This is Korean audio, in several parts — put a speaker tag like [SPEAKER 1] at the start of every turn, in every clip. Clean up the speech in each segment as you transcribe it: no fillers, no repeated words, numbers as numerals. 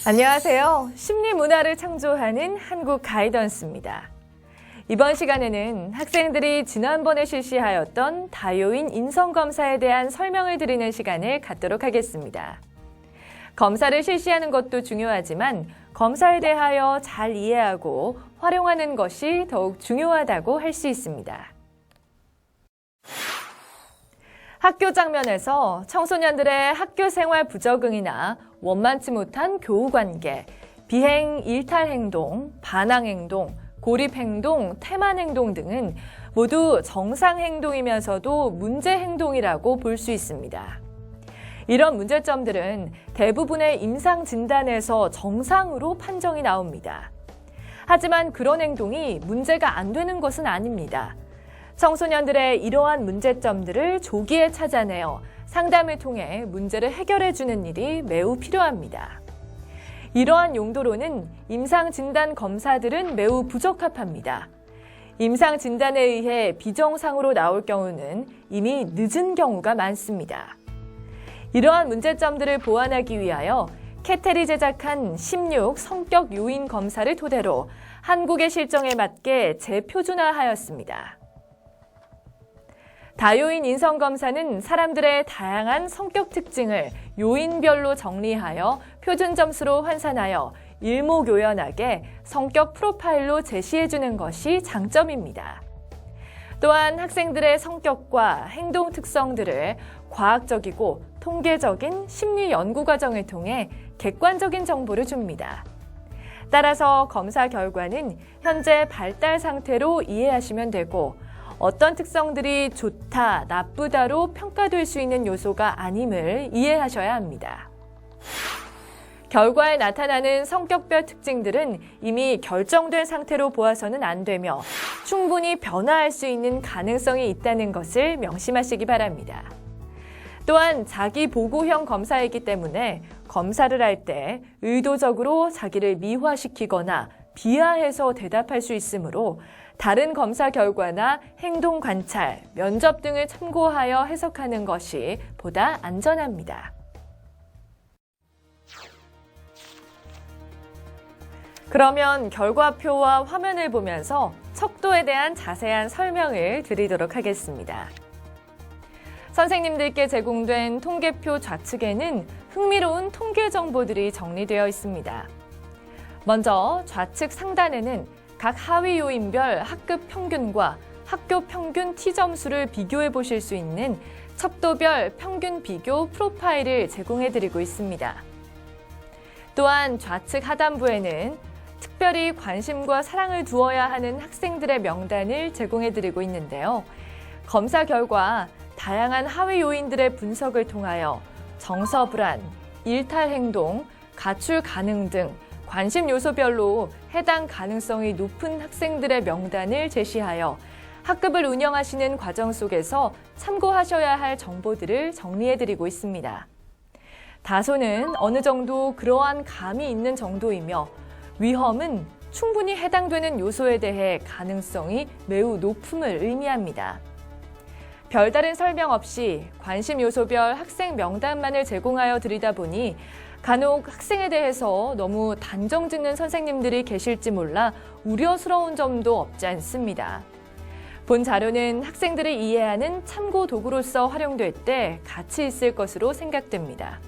[SPEAKER 1] 안녕하세요. 심리 문화를 창조하는 한국 가이던스입니다. 이번 시간에는 학생들이 지난번에 실시하였던 다요인 인성검사에 대한 설명을 드리는 시간을 갖도록 하겠습니다. 검사를 실시하는 것도 중요하지만 검사에 대하여 잘 이해하고 활용하는 것이 더욱 중요하다고 할 수 있습니다. 학교 장면에서 청소년들의 학교 생활 부적응이나 원만치 못한 교우 관계, 비행, 일탈 행동, 반항 행동, 고립 행동, 태만 행동 등은 모두 정상 행동이면서도 문제 행동이라고 볼 수 있습니다. 이런 문제점들은 대부분의 임상 진단에서 정상으로 판정이 나옵니다. 하지만 그런 행동이 문제가 안 되는 것은 아닙니다. 청소년들의 이러한 문제점들을 조기에 찾아내어 상담을 통해 문제를 해결해주는 일이 매우 필요합니다. 이러한 용도로는 임상진단 검사들은 매우 부적합합니다. 임상진단에 의해 비정상으로 나올 경우는 이미 늦은 경우가 많습니다. 이러한 문제점들을 보완하기 위하여 캐텔이 제작한 16 성격 요인 검사를 토대로 한국의 실정에 맞게 재표준화하였습니다. 다요인 인성검사는 사람들의 다양한 성격 특징을 요인별로 정리하여 표준 점수로 환산하여 일목요연하게 성격 프로파일로 제시해주는 것이 장점입니다. 또한 학생들의 성격과 행동 특성들을 과학적이고 통계적인 심리 연구 과정을 통해 객관적인 정보를 줍니다. 따라서 검사 결과는 현재 발달 상태로 이해하시면 되고 어떤 특성들이 좋다, 나쁘다로 평가될 수 있는 요소가 아님을 이해하셔야 합니다. 결과에 나타나는 성격별 특징들은 이미 결정된 상태로 보아서는 안 되며 충분히 변화할 수 있는 가능성이 있다는 것을 명심하시기 바랍니다. 또한 자기 보고형 검사이기 때문에 검사를 할 때 의도적으로 자기를 미화시키거나 비하해서 대답할 수 있으므로 다른 검사 결과나 행동 관찰, 면접 등을 참고하여 해석하는 것이 보다 안전합니다. 그러면 결과표와 화면을 보면서 척도에 대한 자세한 설명을 드리도록 하겠습니다. 선생님들께 제공된 통계표 좌측에는 흥미로운 통계 정보들이 정리되어 있습니다. 먼저 좌측 상단에는 각 하위 요인별 학급 평균과 학교 평균 T점수를 비교해 보실 수 있는 척도별 평균 비교 프로파일을 제공해 드리고 있습니다. 또한 좌측 하단부에는 특별히 관심과 사랑을 두어야 하는 학생들의 명단을 제공해 드리고 있는데요. 검사 결과 다양한 하위 요인들의 분석을 통하여 정서 불안, 일탈 행동, 가출 가능 등 관심 요소별로 해당 가능성이 높은 학생들의 명단을 제시하여 학급을 운영하시는 과정 속에서 참고하셔야 할 정보들을 정리해드리고 있습니다. 다소는 어느 정도 그러한 감이 있는 정도이며 위험은 충분히 해당되는 요소에 대해 가능성이 매우 높음을 의미합니다. 별다른 설명 없이 관심 요소별 학생 명단만을 제공하여 드리다 보니 간혹 학생에 대해서 너무 단정 짓는 선생님들이 계실지 몰라 우려스러운 점도 없지 않습니다. 본 자료는 학생들이 이해하는 참고 도구로서 활용될 때 가치 있을 것으로 생각됩니다.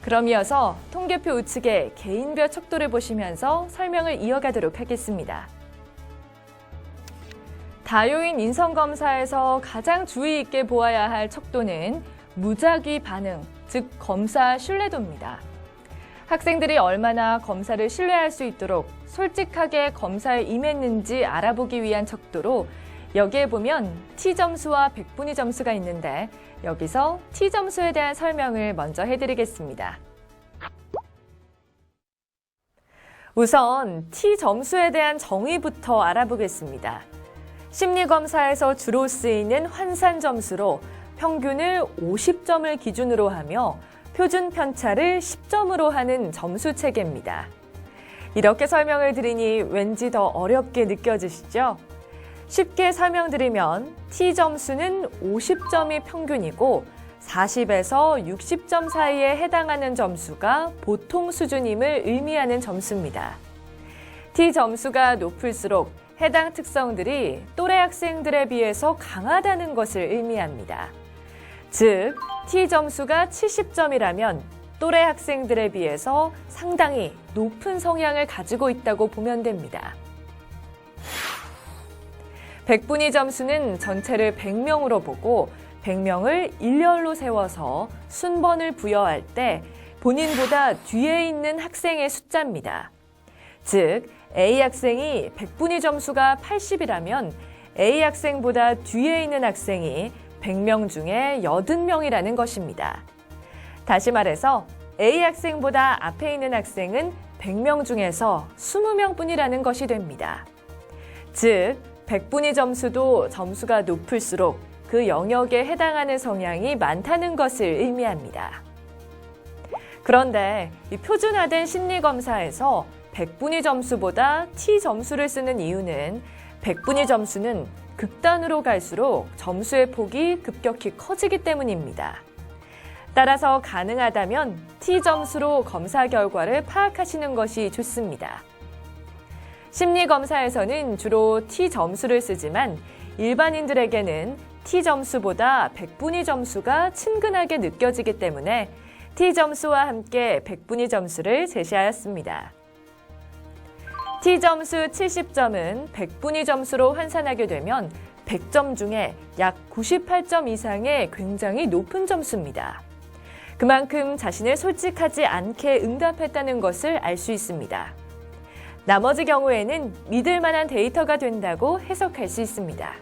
[SPEAKER 1] 그럼 이어서 통계표 우측의 개인별 척도를 보시면서 설명을 이어가도록 하겠습니다. 다요인 인성검사에서 가장 주의 있게 보아야 할 척도는 무작위 반응, 즉 검사 신뢰도입니다. 학생들이 얼마나 검사를 신뢰할 수 있도록 솔직하게 검사에 임했는지 알아보기 위한 척도로 여기에 보면 T점수와 백분위 점수가 있는데 여기서 T점수에 대한 설명을 먼저 해드리겠습니다. 우선 T점수에 대한 정의부터 알아보겠습니다. 심리검사에서 주로 쓰이는 환산 점수로 평균을 50점을 기준으로 하며 표준 편차를 10점으로 하는 점수 체계입니다. 이렇게 설명을 드리니 왠지 더 어렵게 느껴지시죠? 쉽게 설명드리면 T점수는 50점이 평균이고 40에서 60점 사이에 해당하는 점수가 보통 수준임을 의미하는 점수입니다. T 점수가 높을수록 해당 특성들이 또래 학생들에 비해서 강하다는 것을 의미합니다. 즉, T 점수가 70점이라면 또래 학생들에 비해서 상당히 높은 성향을 가지고 있다고 보면 됩니다. 백분위 점수는 전체를 100명으로 보고 100명을 일렬로 세워서 순번을 부여할 때 본인보다 뒤에 있는 학생의 숫자입니다. 즉, A 학생이 백분위 점수가 80이라면 A 학생보다 뒤에 있는 학생이 100명 중에 80명이라는 것입니다. 다시 말해서 A 학생보다 앞에 있는 학생은 100명 중에서 20명뿐이라는 것이 됩니다. 즉, 백분위 점수도 점수가 높을수록 그 영역에 해당하는 성향이 많다는 것을 의미합니다. 그런데 이 표준화된 심리검사에서 백분위 점수보다 T 점수를 쓰는 이유는 백분위 점수는 극단으로 갈수록 점수의 폭이 급격히 커지기 때문입니다. 따라서 가능하다면 T 점수로 검사 결과를 파악하시는 것이 좋습니다. 심리검사에서는 주로 T 점수를 쓰지만 일반인들에게는 T 점수보다 백분위 점수가 친근하게 느껴지기 때문에 T 점수와 함께 백분위 점수를 제시하였습니다. T 점수 70점은 백분위 점수로 환산하게 되면 100점 중에 약 98점 이상의 굉장히 높은 점수입니다. 그만큼 자신을 솔직하지 않게 응답했다는 것을 알 수 있습니다. 나머지 경우에는 믿을 만한 데이터가 된다고 해석할 수 있습니다.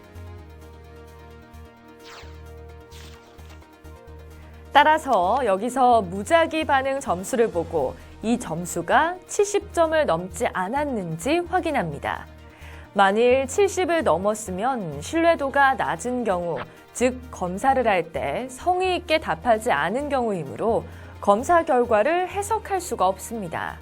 [SPEAKER 1] 따라서 여기서 무작위 반응 점수를 보고 이 점수가 70점을 넘지 않았는지 확인합니다. 만일 70을 넘었으면 신뢰도가 낮은 경우, 즉 검사를 할 때 성의 있게 답하지 않은 경우이므로 검사 결과를 해석할 수가 없습니다.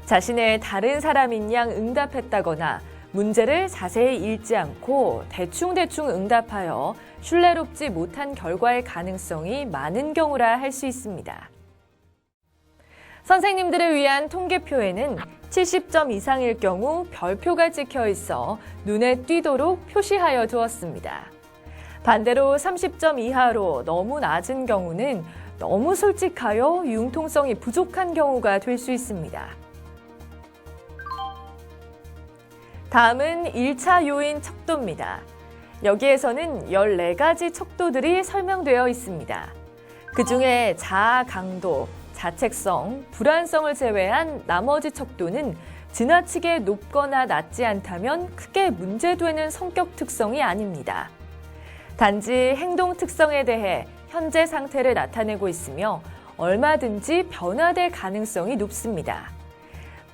[SPEAKER 1] 자신의 다른 사람인 양 응답했다거나 문제를 자세히 읽지 않고 대충대충 응답하여 신뢰롭지 못한 결과의 가능성이 많은 경우라 할 수 있습니다. 선생님들을 위한 통계표에는 70점 이상일 경우 별표가 찍혀 있어 눈에 띄도록 표시하여 두었습니다. 반대로 30점 이하로 너무 낮은 경우는 너무 솔직하여 융통성이 부족한 경우가 될 수 있습니다. 다음은 1차 요인 척도입니다. 여기에서는 14가지 척도들이 설명되어 있습니다. 그중에 자아 강도, 자책성, 불안성을 제외한 나머지 척도는 지나치게 높거나 낮지 않다면 크게 문제되는 성격 특성이 아닙니다. 단지 행동 특성에 대해 현재 상태를 나타내고 있으며 얼마든지 변화될 가능성이 높습니다.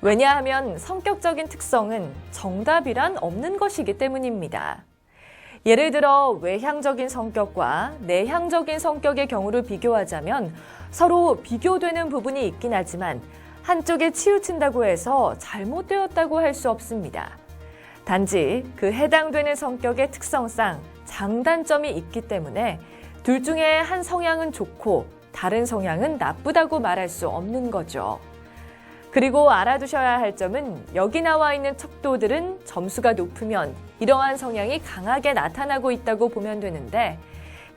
[SPEAKER 1] 왜냐하면 성격적인 특성은 정답이란 없는 것이기 때문입니다. 예를 들어 외향적인 성격과 내향적인 성격의 경우를 비교하자면 서로 비교되는 부분이 있긴 하지만 한쪽에 치우친다고 해서 잘못되었다고 할 수 없습니다. 단지 그 해당되는 성격의 특성상 장단점이 있기 때문에 둘 중에 한 성향은 좋고 다른 성향은 나쁘다고 말할 수 없는 거죠. 그리고 알아두셔야 할 점은 여기 나와 있는 척도들은 점수가 높으면 이러한 성향이 강하게 나타나고 있다고 보면 되는데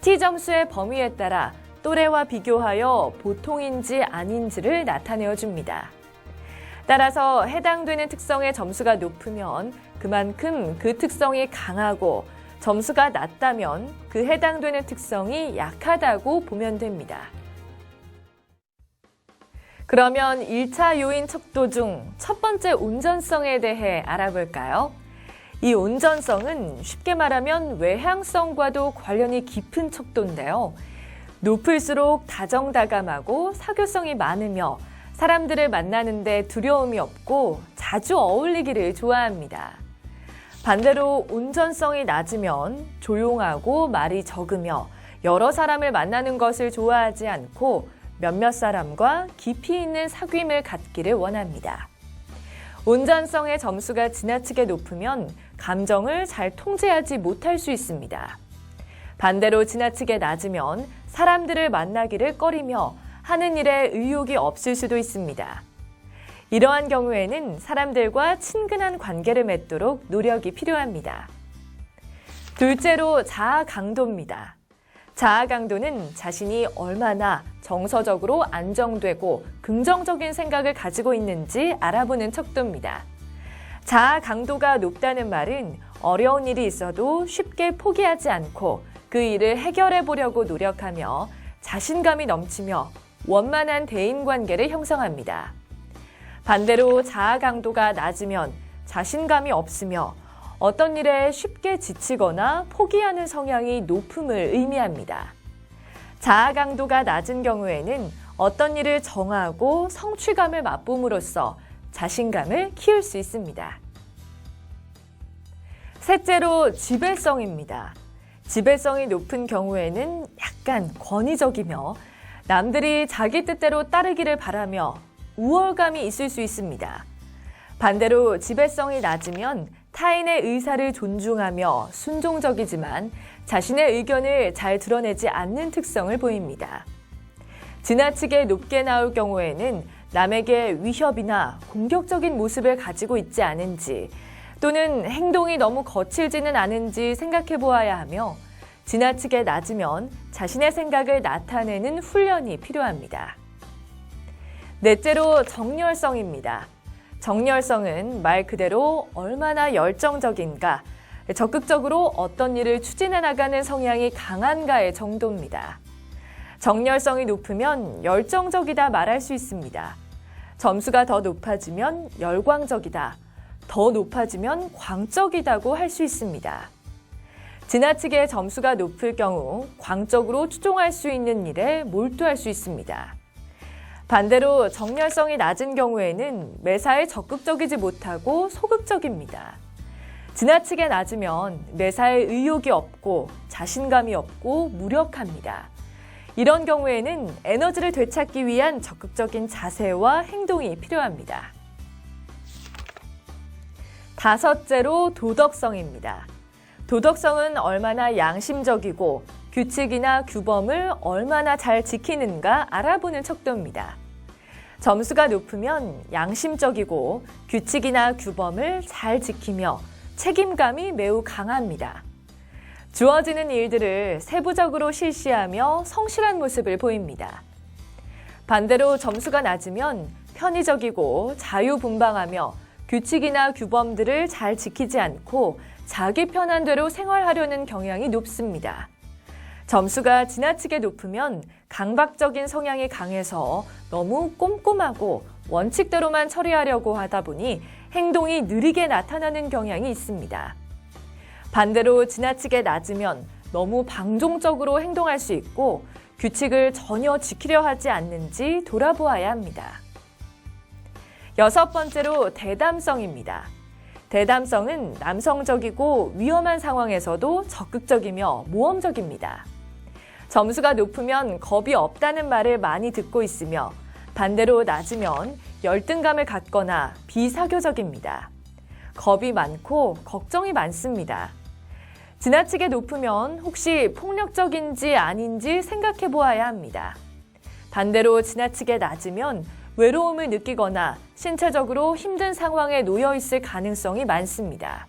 [SPEAKER 1] T 점수의 범위에 따라 또래와 비교하여 보통인지 아닌지를 나타내어 줍니다. 따라서 해당되는 특성의 점수가 높으면 그만큼 그 특성이 강하고 점수가 낮다면 그 해당되는 특성이 약하다고 보면 됩니다. 그러면 1차 요인 척도 중 첫 번째 온전성에 대해 알아볼까요? 이 온전성은 쉽게 말하면 외향성과도 관련이 깊은 척도인데요. 높을수록 다정다감하고 사교성이 많으며 사람들을 만나는데 두려움이 없고 자주 어울리기를 좋아합니다. 반대로 온전성이 낮으면 조용하고 말이 적으며 여러 사람을 만나는 것을 좋아하지 않고 몇몇 사람과 깊이 있는 사귐을 갖기를 원합니다. 온전성의 점수가 지나치게 높으면 감정을 잘 통제하지 못할 수 있습니다. 반대로 지나치게 낮으면 사람들을 만나기를 꺼리며 하는 일에 의욕이 없을 수도 있습니다. 이러한 경우에는 사람들과 친근한 관계를 맺도록 노력이 필요합니다. 둘째로 자아 강도입니다. 자아 강도는 자신이 얼마나 정서적으로 안정되고 긍정적인 생각을 가지고 있는지 알아보는 척도입니다. 자아 강도가 높다는 말은 어려운 일이 있어도 쉽게 포기하지 않고 그 일을 해결해 보려고 노력하며 자신감이 넘치며 원만한 대인관계를 형성합니다. 반대로 자아 강도가 낮으면 자신감이 없으며 어떤 일에 쉽게 지치거나 포기하는 성향이 높음을 의미합니다. 자아 강도가 낮은 경우에는 어떤 일을 정하고 성취감을 맛봄으로써 자신감을 키울 수 있습니다. 셋째로 지배성입니다. 지배성이 높은 경우에는 약간 권위적이며 남들이 자기 뜻대로 따르기를 바라며 우월감이 있을 수 있습니다. 반대로 지배성이 낮으면 타인의 의사를 존중하며 순종적이지만 자신의 의견을 잘 드러내지 않는 특성을 보입니다. 지나치게 높게 나올 경우에는 남에게 위협이나 공격적인 모습을 가지고 있지 않은지 또는 행동이 너무 거칠지는 않은지 생각해 보아야 하며 지나치게 낮으면 자신의 생각을 나타내는 훈련이 필요합니다. 넷째로 정열성입니다. 정열성은 말 그대로 얼마나 열정적인가, 적극적으로 어떤 일을 추진해 나가는 성향이 강한가의 정도입니다. 정열성이 높으면 열정적이다 말할 수 있습니다. 점수가 더 높아지면 열광적이다, 더 높아지면 광적이다고 할 수 있습니다. 지나치게 점수가 높을 경우 광적으로 추종할 수 있는 일에 몰두할 수 있습니다. 반대로 정열성이 낮은 경우에는 매사에 적극적이지 못하고 소극적입니다. 지나치게 낮으면 매사에 의욕이 없고 자신감이 없고 무력합니다. 이런 경우에는 에너지를 되찾기 위한 적극적인 자세와 행동이 필요합니다. 다섯째로 도덕성입니다. 도덕성은 얼마나 양심적이고 규칙이나 규범을 얼마나 잘 지키는가 알아보는 척도입니다. 점수가 높으면 양심적이고 규칙이나 규범을 잘 지키며 책임감이 매우 강합니다. 주어지는 일들을 세부적으로 실시하며 성실한 모습을 보입니다. 반대로 점수가 낮으면 편의적이고 자유분방하며 규칙이나 규범들을 잘 지키지 않고 자기 편한 대로 생활하려는 경향이 높습니다. 점수가 지나치게 높으면 강박적인 성향이 강해서 너무 꼼꼼하고 원칙대로만 처리하려고 하다 보니 행동이 느리게 나타나는 경향이 있습니다. 반대로 지나치게 낮으면 너무 방종적으로 행동할 수 있고 규칙을 전혀 지키려 하지 않는지 돌아보아야 합니다. 여섯 번째로 대담성입니다. 대담성은 남성적이고 위험한 상황에서도 적극적이며 모험적입니다. 점수가 높으면 겁이 없다는 말을 많이 듣고 있으며 반대로 낮으면 열등감을 갖거나 비사교적입니다. 겁이 많고 걱정이 많습니다. 지나치게 높으면 혹시 폭력적인지 아닌지 생각해 보아야 합니다. 반대로 지나치게 낮으면 외로움을 느끼거나 신체적으로 힘든 상황에 놓여 있을 가능성이 많습니다.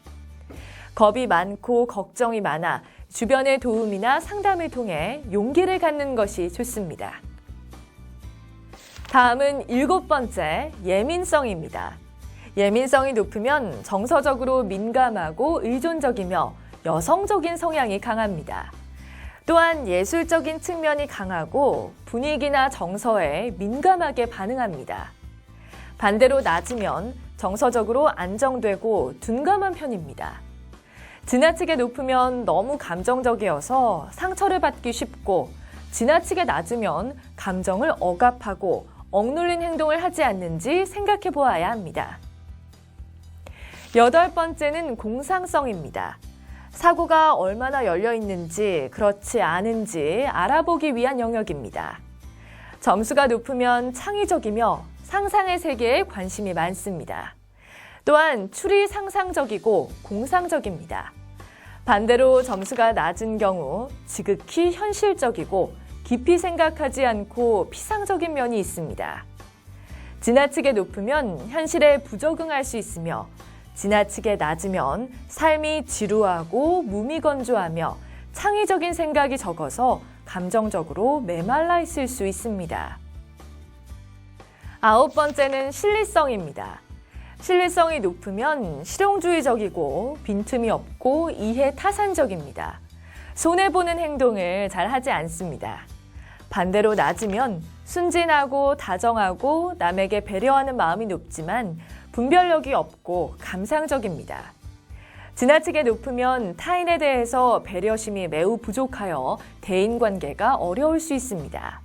[SPEAKER 1] 겁이 많고 걱정이 많아 주변의 도움이나 상담을 통해 용기를 갖는 것이 좋습니다. 다음은 7번째, 예민성입니다. 예민성이 높으면 정서적으로 민감하고 의존적이며 여성적인 성향이 강합니다. 또한 예술적인 측면이 강하고 분위기나 정서에 민감하게 반응합니다. 반대로 낮으면 정서적으로 안정되고 둔감한 편입니다. 지나치게 높으면 너무 감정적이어서 상처를 받기 쉽고 지나치게 낮으면 감정을 억압하고 억눌린 행동을 하지 않는지 생각해 보아야 합니다. 8번째는 공상성입니다. 사고가 얼마나 열려 있는지 그렇지 않은지 알아보기 위한 영역입니다. 점수가 높으면 창의적이며 상상의 세계에 관심이 많습니다. 또한 추리 상상적이고 공상적입니다. 반대로 점수가 낮은 경우 지극히 현실적이고 깊이 생각하지 않고 피상적인 면이 있습니다. 지나치게 높으면 현실에 부적응할 수 있으며 지나치게 낮으면 삶이 지루하고 무미건조하며 창의적인 생각이 적어서 감정적으로 메말라 있을 수 있습니다. 9번째는 실리성입니다. 실리성이 높으면 실용주의적이고 빈틈이 없고 이해타산적입니다. 손해보는 행동을 잘 하지 않습니다. 반대로 낮으면 순진하고 다정하고 남에게 배려하는 마음이 높지만 분별력이 없고 감상적입니다. 지나치게 높으면 타인에 대해서 배려심이 매우 부족하여 대인관계가 어려울 수 있습니다.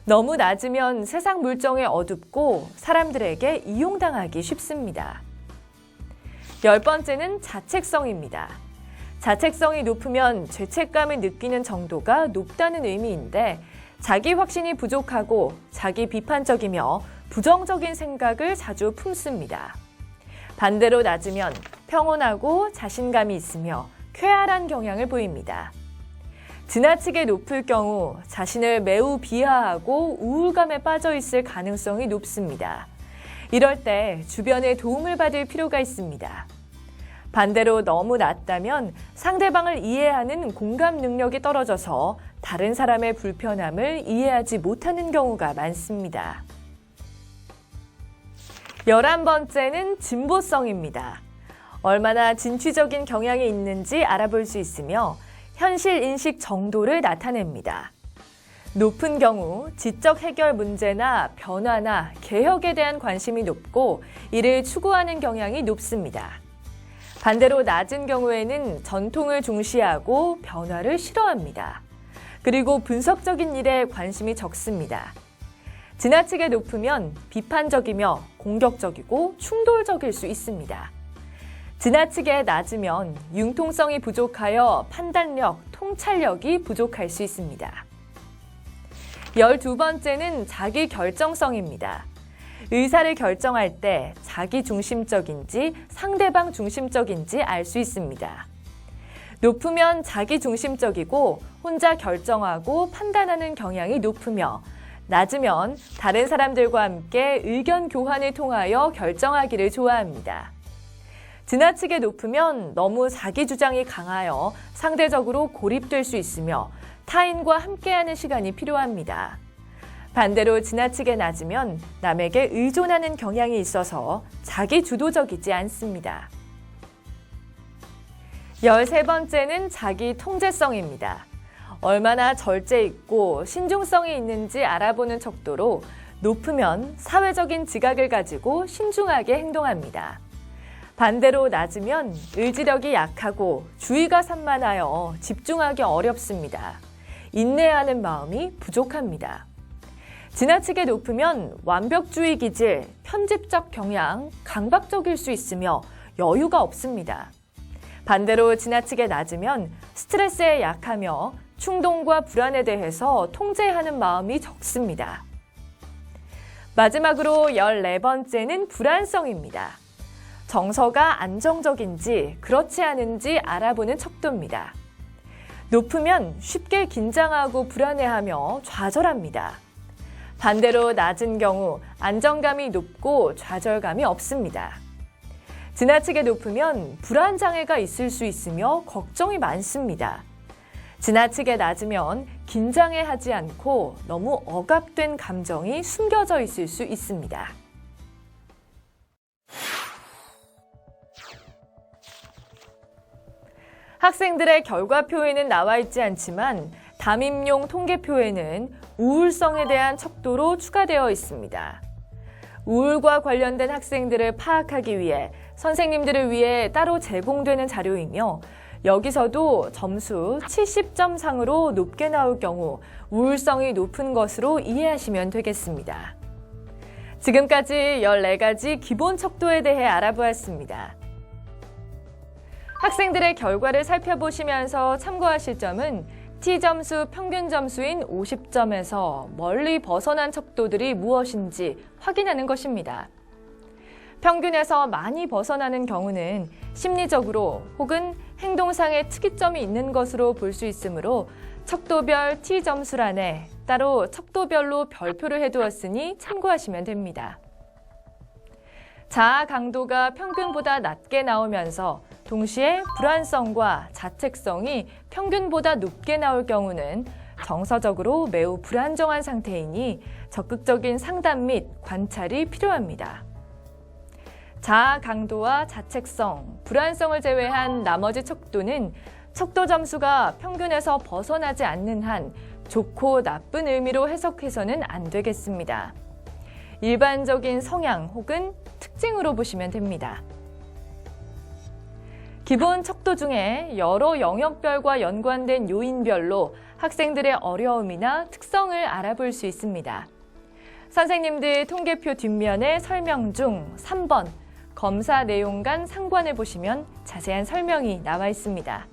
[SPEAKER 1] 너무 낮으면 세상 물정에 어둡고 사람들에게 이용당하기 쉽습니다. 10번째는 자책성입니다. 자책성이 높으면 죄책감을 느끼는 정도가 높다는 의미인데 자기 확신이 부족하고 자기 비판적이며 부정적인 생각을 자주 품습니다. 반대로 낮으면 평온하고 자신감이 있으며 쾌활한 경향을 보입니다. 지나치게 높을 경우 자신을 매우 비하하고 우울감에 빠져 있을 가능성이 높습니다. 이럴 때 주변의 도움을 받을 필요가 있습니다. 반대로 너무 낮다면 상대방을 이해하는 공감 능력이 떨어져서 다른 사람의 불편함을 이해하지 못하는 경우가 많습니다. 11번째는 진보성입니다. 얼마나 진취적인 경향이 있는지 알아볼 수 있으며 현실 인식 정도를 나타냅니다. 높은 경우 지적 해결 문제나 변화나 개혁에 대한 관심이 높고 이를 추구하는 경향이 높습니다. 반대로 낮은 경우에는 전통을 중시하고 변화를 싫어합니다. 그리고 분석적인 일에 관심이 적습니다. 지나치게 높으면 비판적이며 공격적이고 충돌적일 수 있습니다. 지나치게 낮으면 융통성이 부족하여 판단력, 통찰력이 부족할 수 있습니다. 12번째는 자기 결정성입니다. 의사를 결정할 때 자기 중심적인지 상대방 중심적인지 알 수 있습니다. 높으면 자기 중심적이고 혼자 결정하고 판단하는 경향이 높으며 낮으면 다른 사람들과 함께 의견 교환을 통하여 결정하기를 좋아합니다. 지나치게 높으면 너무 자기 주장이 강하여 상대적으로 고립될 수 있으며 타인과 함께하는 시간이 필요합니다. 반대로 지나치게 낮으면 남에게 의존하는 경향이 있어서 자기 주도적이지 않습니다. 13번째는 자기 통제성입니다. 얼마나 절제 있고 신중성이 있는지 알아보는 척도로 높으면 사회적인 지각을 가지고 신중하게 행동합니다. 반대로 낮으면 의지력이 약하고 주의가 산만하여 집중하기 어렵습니다. 인내하는 마음이 부족합니다. 지나치게 높으면 완벽주의 기질, 편집적 경향, 강박적일 수 있으며 여유가 없습니다. 반대로 지나치게 낮으면 스트레스에 약하며 충동과 불안에 대해서 통제하는 마음이 적습니다. 마지막으로 14번째는 불안성입니다. 정서가 안정적인지 그렇지 않은지 알아보는 척도입니다. 높으면 쉽게 긴장하고 불안해하며 좌절합니다. 반대로 낮은 경우 안정감이 높고 좌절감이 없습니다. 지나치게 높으면 불안 장애가 있을 수 있으며 걱정이 많습니다. 지나치게 낮으면 긴장해하지 않고 너무 억압된 감정이 숨겨져 있을 수 있습니다. 학생들의 결과표에는 나와 있지 않지만 담임용 통계표에는 우울성에 대한 척도로 추가되어 있습니다. 우울과 관련된 학생들을 파악하기 위해 선생님들을 위해 따로 제공되는 자료이며 여기서도 점수 70점 상으로 높게 나올 경우 우울성이 높은 것으로 이해하시면 되겠습니다. 지금까지 14가지 기본 척도에 대해 알아보았습니다. 학생들의 결과를 살펴보시면서 참고하실 점은 T점수 평균 점수인 50점에서 멀리 벗어난 척도들이 무엇인지 확인하는 것입니다. 평균에서 많이 벗어나는 경우는 심리적으로 혹은 행동상의 특이점이 있는 것으로 볼 수 있으므로 척도별 T점수란에 따로 척도별로 별표를 해두었으니 참고하시면 됩니다. 자아 강도가 평균보다 낮게 나오면서 동시에 불안성과 자책성이 평균보다 높게 나올 경우는 정서적으로 매우 불안정한 상태이니 적극적인 상담 및 관찰이 필요합니다. 자아 강도와 자책성, 불안성을 제외한 나머지 척도는 척도 점수가 평균에서 벗어나지 않는 한 좋고 나쁜 의미로 해석해서는 안 되겠습니다. 일반적인 성향 혹은 특징으로 보시면 됩니다. 기본 척도 중에 여러 영역별과 연관된 요인별로 학생들의 어려움이나 특성을 알아볼 수 있습니다. 선생님들 통계표 뒷면의 설명 중 3번 검사 내용 간 상관을 보시면 자세한 설명이 나와 있습니다.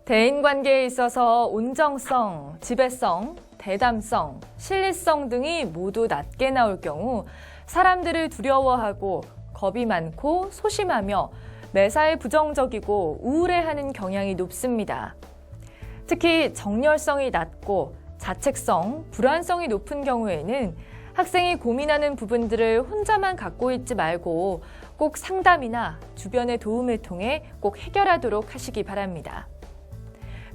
[SPEAKER 1] 대인관계에 있어서 온정성, 지배성, 대담성, 실리성 등이 모두 낮게 나올 경우 사람들을 두려워하고 겁이 많고 소심하며 매사에 부정적이고 우울해하는 경향이 높습니다. 특히 정열성이 낮고 자책성, 불안성이 높은 경우에는 학생이 고민하는 부분들을 혼자만 갖고 있지 말고 꼭 상담이나 주변의 도움을 통해 꼭 해결하도록 하시기 바랍니다.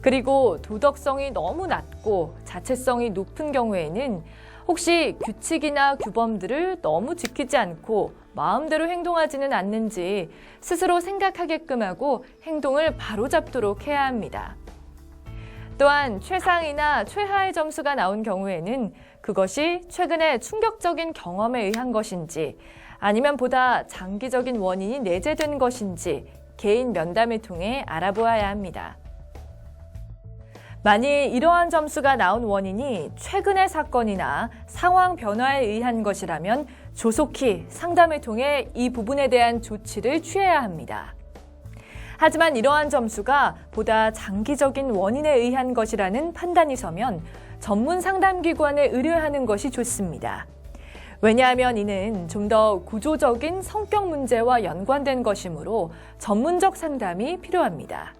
[SPEAKER 1] 그리고 도덕성이 너무 낮고 자체성이 높은 경우에는 혹시 규칙이나 규범들을 너무 지키지 않고 마음대로 행동하지는 않는지 스스로 생각하게끔 하고 행동을 바로잡도록 해야 합니다. 또한 최상이나 최하의 점수가 나온 경우에는 그것이 최근에 충격적인 경험에 의한 것인지 아니면 보다 장기적인 원인이 내재된 것인지 개인 면담을 통해 알아보아야 합니다. 만일 이러한 점수가 나온 원인이 최근의 사건이나 상황 변화에 의한 것이라면 조속히 상담을 통해 이 부분에 대한 조치를 취해야 합니다. 하지만 이러한 점수가 보다 장기적인 원인에 의한 것이라는 판단이 서면 전문 상담기관에 의뢰하는 것이 좋습니다. 왜냐하면 이는 좀 더 구조적인 성격 문제와 연관된 것이므로 전문적 상담이 필요합니다.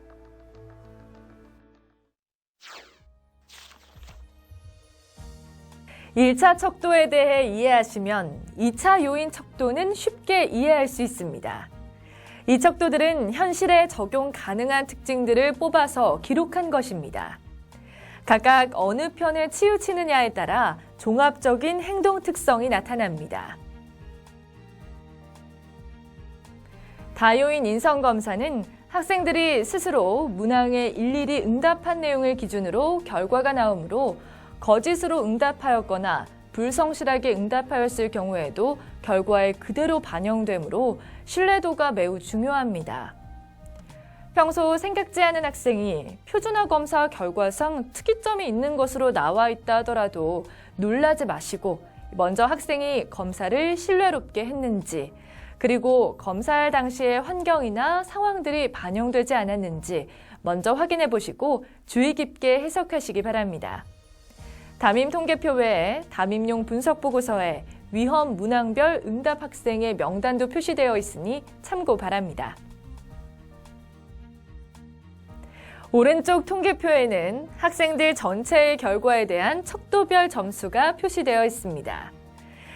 [SPEAKER 1] 1차 척도에 대해 이해하시면 2차 요인 척도는 쉽게 이해할 수 있습니다. 이 척도들은 현실에 적용 가능한 특징들을 뽑아서 기록한 것입니다. 각각 어느 편에 치우치느냐에 따라 종합적인 행동 특성이 나타납니다. 다요인 인성검사는 학생들이 스스로 문항에 일일이 응답한 내용을 기준으로 결과가 나오므로 거짓으로 응답하였거나 불성실하게 응답하였을 경우에도 결과에 그대로 반영되므로 신뢰도가 매우 중요합니다. 평소 생각지 않은 학생이 표준화 검사 결과상 특이점이 있는 것으로 나와 있다 하더라도 놀라지 마시고 먼저 학생이 검사를 신뢰롭게 했는지 그리고 검사할 당시의 환경이나 상황들이 반영되지 않았는지 먼저 확인해 보시고 주의 깊게 해석하시기 바랍니다. 담임 통계표 외에 담임용 분석 보고서에 위험 문항별 응답 학생의 명단도 표시되어 있으니 참고 바랍니다. 오른쪽 통계표에는 학생들 전체의 결과에 대한 척도별 점수가 표시되어 있습니다.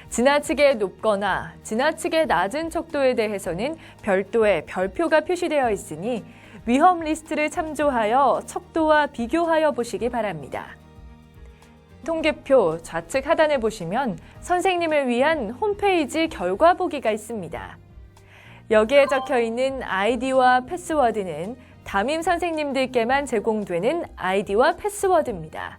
[SPEAKER 1] 지나치게 높거나 지나치게 낮은 척도에 대해서는 별도의 별표가 표시되어 있으니 위험 리스트를 참조하여 척도와 비교하여 보시기 바랍니다. 통계표 좌측 하단에 보시면 선생님을 위한 홈페이지 결과 보기가 있습니다. 여기에 적혀 있는 아이디와 패스워드는 담임 선생님들께만 제공되는 아이디와 패스워드입니다.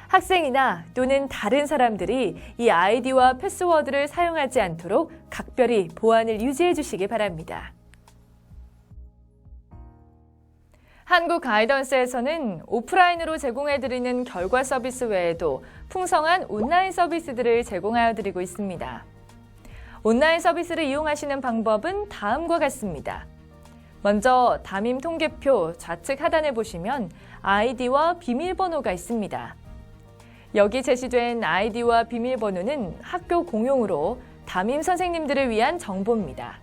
[SPEAKER 1] 학생이나 또는 다른 사람들이 이 아이디와 패스워드를 사용하지 않도록 각별히 보안을 유지해 주시기 바랍니다. 한국 가이던스에서는 오프라인으로 제공해드리는 결과 서비스 외에도 풍성한 온라인 서비스들을 제공하여 드리고 있습니다. 온라인 서비스를 이용하시는 방법은 다음과 같습니다. 먼저 담임 통계표 좌측 하단에 보시면 아이디와 비밀번호가 있습니다. 여기 제시된 아이디와 비밀번호는 학교 공용으로 담임 선생님들을 위한 정보입니다.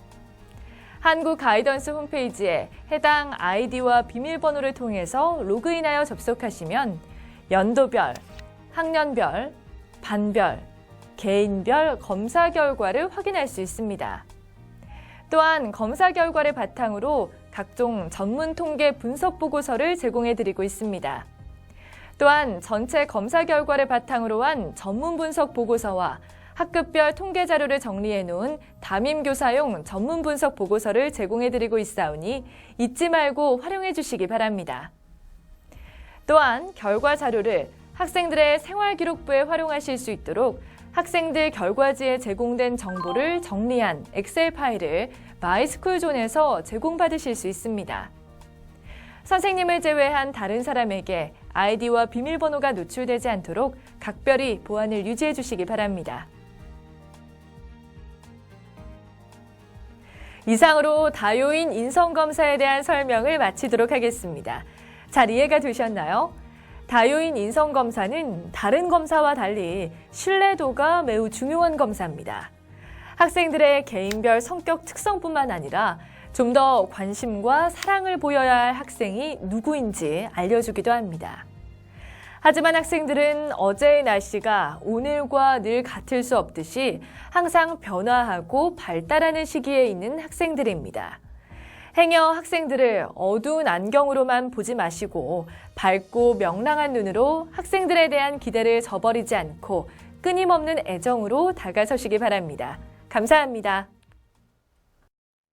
[SPEAKER 1] 한국 가이던스 홈페이지에 해당 아이디와 비밀번호를 통해서 로그인하여 접속하시면 연도별, 학년별, 반별, 개인별 검사 결과를 확인할 수 있습니다. 또한 검사 결과를 바탕으로 각종 전문 통계 분석 보고서를 제공해드리고 있습니다. 또한 전체 검사 결과를 바탕으로 한 전문 분석 보고서와 학급별 통계 자료를 정리해 놓은 담임교사용 전문 분석 보고서를 제공해드리고 있사오니 잊지 말고 활용해 주시기 바랍니다. 또한 결과 자료를 학생들의 생활기록부에 활용하실 수 있도록 학생들 결과지에 제공된 정보를 정리한 엑셀 파일을 마이스쿨존에서 제공받으실 수 있습니다. 선생님을 제외한 다른 사람에게 아이디와 비밀번호가 노출되지 않도록 각별히 보안을 유지해 주시기 바랍니다. 이상으로 다요인 인성검사에 대한 설명을 마치도록 하겠습니다. 잘 이해가 되셨나요? 다요인 인성검사는 다른 검사와 달리 신뢰도가 매우 중요한 검사입니다. 학생들의 개인별 성격 특성뿐만 아니라 좀 더 관심과 사랑을 보여야 할 학생이 누구인지 알려주기도 합니다. 하지만 학생들은 어제의 날씨가 오늘과 늘 같을 수 없듯이 항상 변화하고 발달하는 시기에 있는 학생들입니다. 행여 학생들을 어두운 안경으로만 보지 마시고 밝고 명랑한 눈으로 학생들에 대한 기대를 저버리지 않고 끊임없는 애정으로 다가서시기 바랍니다. 감사합니다.